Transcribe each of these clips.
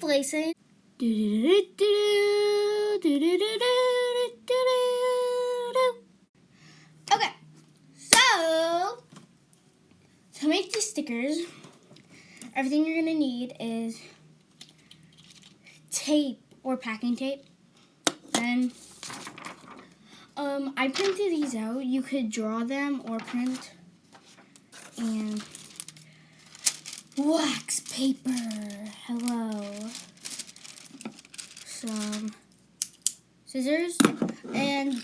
Lacey. Okay, so to make these stickers, everything you're gonna need is tape or packing tape. And I printed these out. You could draw them or print. And wax paper. Hello. Some scissors. And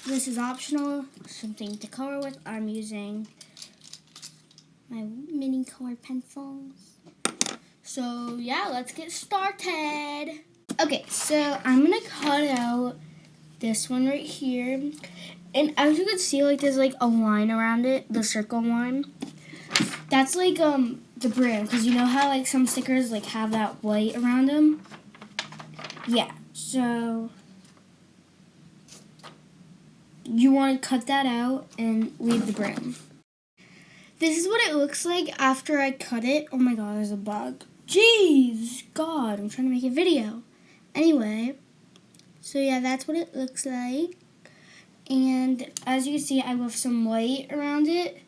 this is optional. Something to color with. I'm using my mini color pencils. So yeah, let's get started. Okay, so I'm gonna cut out this one right here. And as you can see, like there's like a line around it, the circle line. That's like the brand, because you know how like some stickers like have that white around them? Yeah, so you want to cut that out and leave the brim. This is what it looks like after I cut it. Oh my god, there's a bug. Jeez, God, I'm trying to make a video. Anyway, so yeah, that's what it looks like. And as you can see, I left some white around it.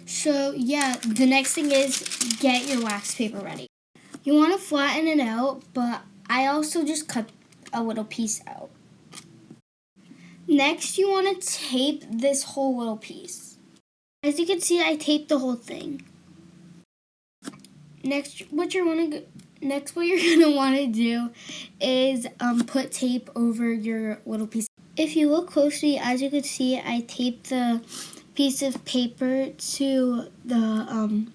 So yeah, the next thing is get your wax paper ready. You want to flatten it out, but I also just cut a little piece out. Next, you want to tape this whole little piece. As you can see, I taped the whole thing. Next, what you're gonna want to do is put tape over your little piece. If you look closely, as you can see, I taped the piece of paper to the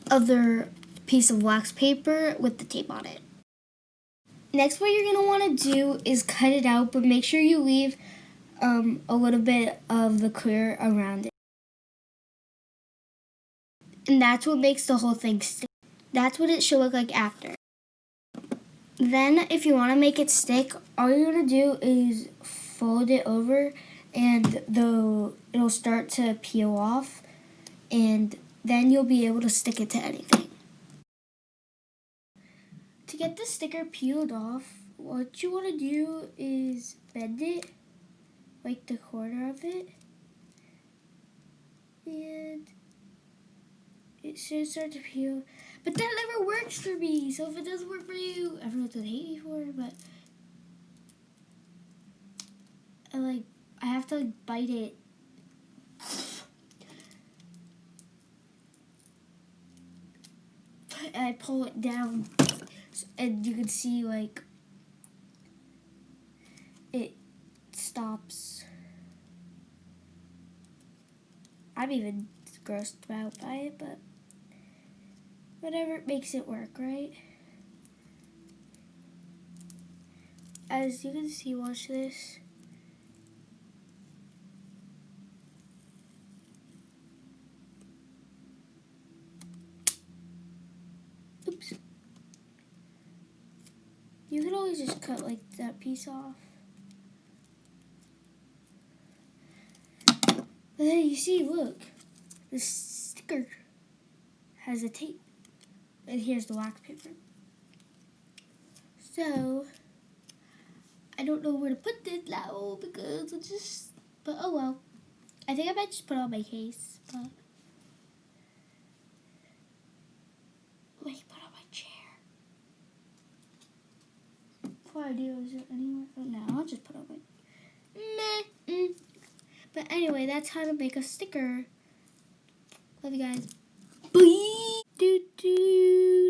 other piece of wax paper with the tape on it. Next, what you're gonna want to do is cut it out, but make sure you leave a little bit of the clear around it. And that's what makes the whole thing stick. That's what it should look like after. Then, if you want to make it stick, all you're going to do is fold it over and it'll start to peel off, and then you'll be able to stick it to anything. To get the sticker peeled off, what you want to do is bend it, like the corner of it, and it should start to peel. But that never works for me, so if it doesn't work for you, everyone's gonna hate me for it, but I have to bite it. And I pull it down, and you can see like it stops. I'm even grossed out by it, but whatever, makes it work, right? As you can see, watch this. Oops. You could always just cut like that piece off. But then you see, look, the sticker has a tape. And here's the wax paper. So, I don't know where to put this now because it's just, but oh well. I think I might just put it on my case, but wait, put it on my chair. Before I do, is it anywhere? Oh no, I'll just put it on my, meh. But anyway, that's how to make a sticker. Love you guys. Bye. Doo doo.